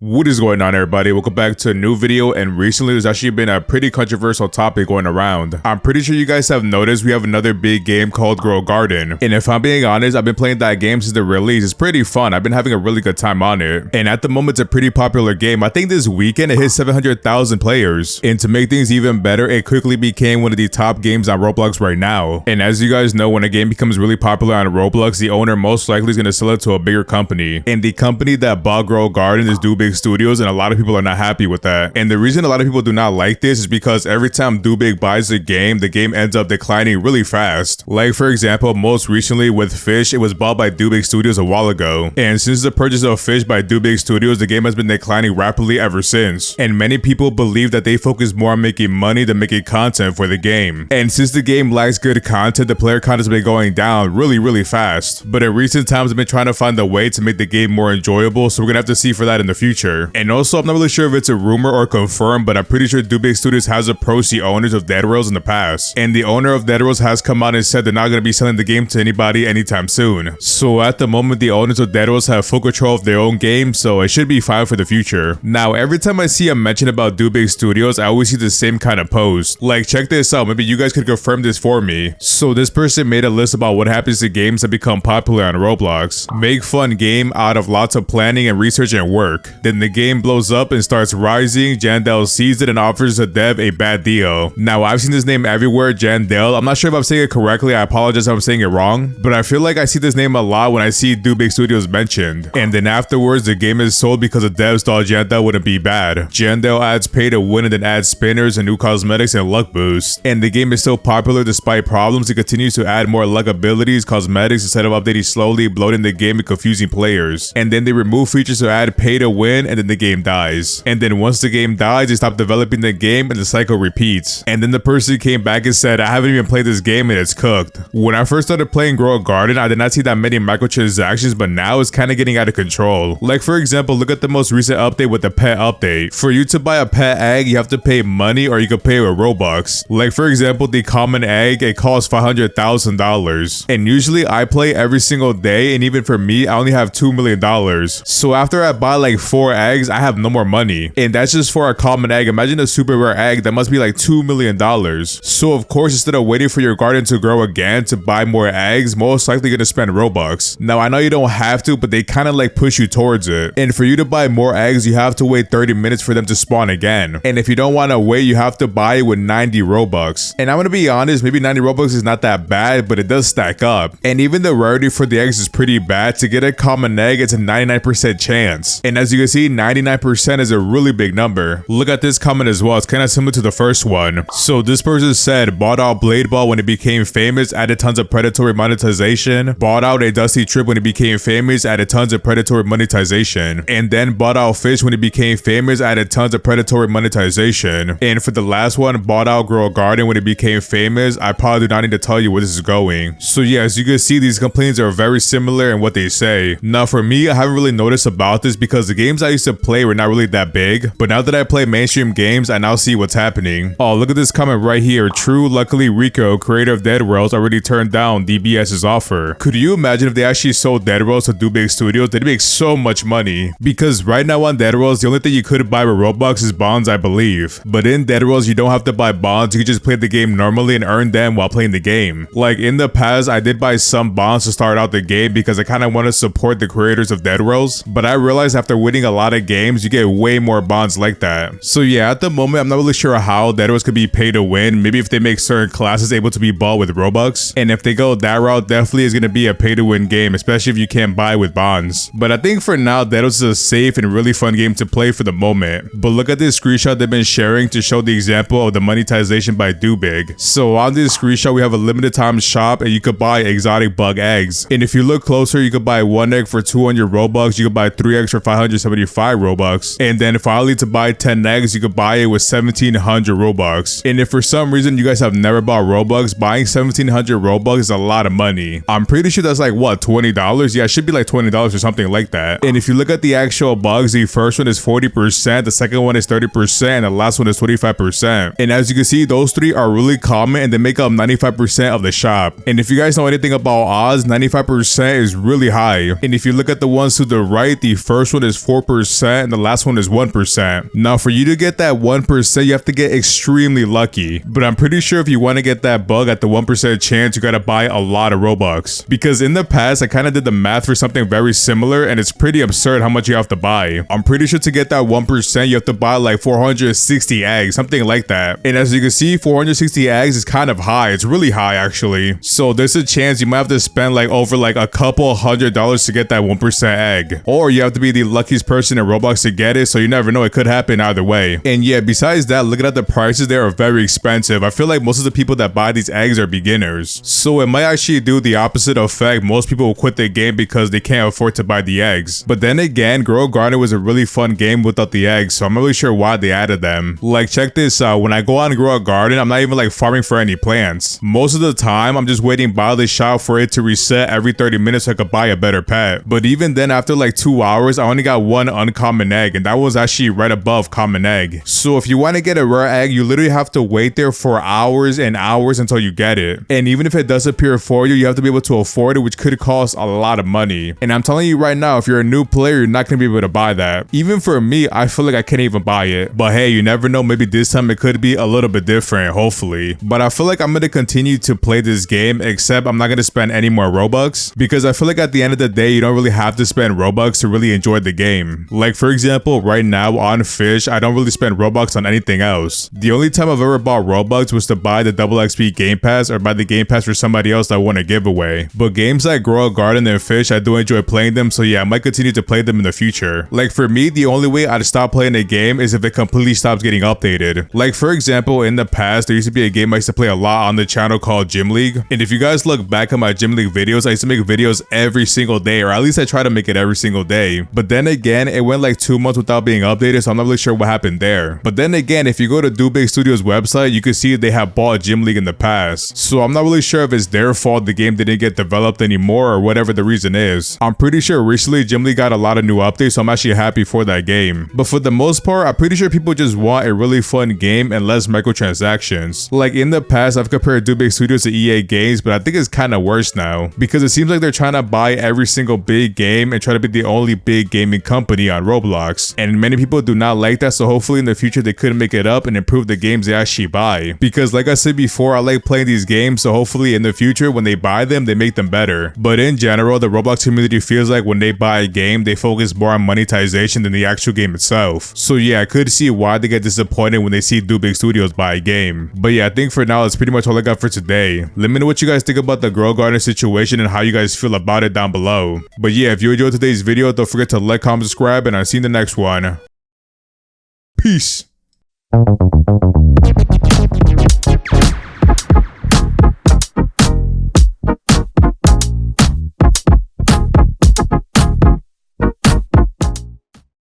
What is going on, everybody? Welcome back to a new video. And recently there's actually been a pretty controversial topic going around. I'm pretty sure you guys have noticed we have another big game called Grow Garden, and if I'm being honest, I've been playing that game since the release. It's pretty fun. I've been having a really good time on it, and at the moment it's a pretty popular game. I think this weekend it hit 700,000 players, and to make things even better, it quickly became one of the top games on Roblox right now. And as you guys know, when a game becomes really popular on Roblox, the owner most likely is going to sell it to a bigger company, and the company that bought Grow Garden is Doobig Studios, and a lot of people are not happy with that. And the reason a lot of people do not like this is because every time Doobig buys the game ends up declining really fast. Like for example, most recently with Fish, it was bought by Doobig Studios a while ago, and since the purchase of Fish by Doobig Studios, the game has been declining rapidly ever since. And many people believe that they focus more on making money than making content for the game. And since the game lacks good content, the player count has been going down really fast. But in recent times, I've been trying to find a way to make the game more enjoyable, so we're gonna have to see for that in the future. And also, I'm not really sure if it's a rumor or confirmed, but I'm pretty sure Doobig Studios has approached the owners of Dead Rails in the past. And the owner of Dead Rails has come out and said they're not going to be selling the game to anybody anytime soon. So at the moment, the owners of Dead Rails have full control of their own game, so it should be fine for the future. Now, every time I see a mention about Doobig Studios, I always see the same kind of post. Like, check this out, maybe you guys could confirm this for me. So this person made a list about what happens to games that become popular on Roblox. Make fun game out of lots of planning and research and work. Then the game blows up and starts rising. Jandel sees it and offers the dev a bad deal. Now, I've seen this name everywhere, Jandel. I'm not sure if I'm saying it correctly. I apologize if I'm saying it wrong, but I feel like I see this name a lot when I see Doobig Studios mentioned. And then afterwards, the game is sold because the devs thought Jandel wouldn't be bad. Jandel adds pay to win and then adds spinners and new cosmetics and luck boosts. And the game is still popular despite problems. It continues to add more luck abilities, cosmetics, instead of updating slowly, bloating the game and confusing players. And then they remove features to add pay to win, and then the game dies. And then once the game dies, they stop developing the game and the cycle repeats. And then the person came back and said, I haven't even played this game and it's cooked. When I first started playing Grow Garden, I did not see that many microtransactions, but now it's kind of getting out of control. Like for example, look at the most recent update with the pet update. For you to buy a pet egg, you have to pay money or you can pay with Robux. Like for example, the common egg, it costs $500,000. And usually I play every single day, and even for me, I only have $2 million. So after I buy like 4 eggs, I have no more money. And that's just for a common egg. Imagine a super rare egg, that must be like $2 million. So of course, instead of waiting for your garden to grow again to buy more eggs, most likely gonna spend Robux. Now I know you don't have to, but they kind of like push you towards it. And for you to buy more eggs, you have to wait 30 minutes for them to spawn again. And if you don't want to wait, you have to buy it with 90 Robux. And I'm gonna be honest, maybe 90 Robux is not that bad, but it does stack up. And even the rarity for the eggs is pretty bad. To get a common egg, it's a 99% chance. And as you can see, 99% is a really big number. Look at this comment as well. It's kind of similar to the first one. So this person said, bought out Blade Ball when it became famous, added tons of predatory monetization. Bought out a Dusty Trip when it became famous, added tons of predatory monetization. And then bought out Fish when it became famous, added tons of predatory monetization. And for the last one, bought out Grow Garden when it became famous. I probably do not need to tell you where this is going. So yeah, as you can see, these complaints are very similar in what they say. Now for me, I haven't really noticed about this because the games I used to play were not really that big, but now that I play mainstream games, I now see what's happening. Oh, look at this comment right here. True, luckily Rico, creator of Dead Rails, already turned down DBS's offer. Could you imagine if they actually sold Dead Rails to Doobig Studios? They'd make so much money. Because right now on Dead Rails, the only thing you could buy with Robux is bonds, I believe. But in Dead Rails, you don't have to buy bonds. You can just play the game normally and earn them while playing the game. Like in the past, I did buy some bonds to start out the game because I kind of want to support the creators of Dead Rails. But I realized after winning a lot of games, you get way more bonds like that. So yeah, at the moment, I'm not really sure how Dead Rails could be pay to win. Maybe if they make certain classes able to be bought with Robux. And if they go that route, definitely is going to be a pay to win game, especially if you can't buy with bonds. But I think for now, Dead Rails is a safe and really fun game to play for the moment. But look at this screenshot they've been sharing to show the example of the monetization by Doobig. So on this screenshot, we have a limited time shop and you could buy exotic bug eggs. And if you look closer, you could buy 1 egg for 200 Robux. You could buy 3 eggs for 575 Robux. And then finally, to buy 10 eggs, you could buy it with 1700 Robux. And if for some reason you guys have never bought Robux, buying 1700 Robux is a lot of money. I'm pretty sure that's like what, $20? Yeah, it should be like $20 or something like that. And if you look at the actual bugs, the first one is 40%, the second one is 30%, and the last one is 25%. And as you can see, those three are really common and they make up 95% of the shop. And if you guys know anything about odds, 95% is really high. And if you look at the ones to the right, the first one is 4%, 4%, and the last one is 1%. Now for you to get that 1%, you have to get extremely lucky, but I'm pretty sure if you want to get that bug at the 1% chance, you gotta buy a lot of Robux. Because in the past, I kind of did the math for something very similar, and it's pretty absurd how much you have to buy. I'm pretty sure to get that 1%, you have to buy like 460 eggs, something like that. And as you can see, 460 eggs is kind of high. It's really high actually. So there's a chance you might have to spend like over like a couple $100 to get that 1% egg. Or you have to be the luckiest person in Roblox to get it, so you never know, it could happen either way. And yeah, besides that, looking at the prices, they are very expensive. I feel like most of the people that buy these eggs are beginners. So it might actually do the opposite effect. Most people will quit the game because they can't afford to buy the eggs. But then again, Grow Garden was a really fun game without the eggs, so I'm not really sure why they added them. Like check this out, when I go on Grow a Garden, I'm not even like farming for any plants. Most of the time, I'm just waiting by the shop for it to reset every 30 minutes so I could buy a better pet. But even then, after like 2 hours, I only got one uncommon egg, and that was actually right above common egg. So if you want to get a rare egg, you literally have to wait there for hours and hours until you get it. And even if it does appear for you, you have to be able to afford it, which could cost a lot of money. And I'm telling you right now, if you're a new player, you're not going to be able to buy that. Even for me, I feel like I can't even buy it. But hey, you never know, maybe this time it could be a little bit different, hopefully. But I feel like I'm going to continue to play this game, except I'm not going to spend any more Robux, because I feel like at the end of the day, you don't really have to spend Robux to really enjoy the game. Like for example, right now on Fish, I don't really spend Robux on anything else. The only time I've ever bought Robux was to buy the double XP Game Pass or buy the Game Pass for somebody else that won a giveaway. But games like Grow a Garden and Fish, I do enjoy playing them, so yeah, I might continue to play them in the future. Like for me, the only way I'd stop playing a game is if it completely stops getting updated. Like for example, in the past, there used to be a game I used to play a lot on the channel called Gym League. And if you guys look back at my Gym League videos, I used to make videos every single day, or at least I try to make it every single day. But then again, it went like 2 months without being updated, so I'm not really sure what happened there. But then again, if you go to Doobig Studios website, you can see they have bought Gym League in the past. So I'm not really sure if it's their fault the game didn't get developed anymore or whatever the reason is. I'm pretty sure recently Gym League got a lot of new updates, so I'm actually happy for that game. But for the most part, I'm pretty sure people just want a really fun game and less microtransactions. Like in the past, I've compared Doobig Studios to EA games, but I think it's kind of worse now, because it seems like they're trying to buy every single big game and try to be the only big gaming company on Roblox. And many people do not like that, so hopefully in the future they could make it up and improve the games they actually buy. Because like I said before, I like playing these games, so hopefully in the future when they buy them, they make them better. But in general, the Roblox community feels like when they buy a game, they focus more on monetization than the actual game itself. So yeah, I could see why they get disappointed when they see Doobig Studios buy a game. But yeah, I think for now, that's pretty much all I got for today. Let me know what you guys think about the Grow Garden situation and how you guys feel about it down below. But yeah, if you enjoyed today's video, don't forget to like, comment, subscribe, and I'll see you in the next one. Peace.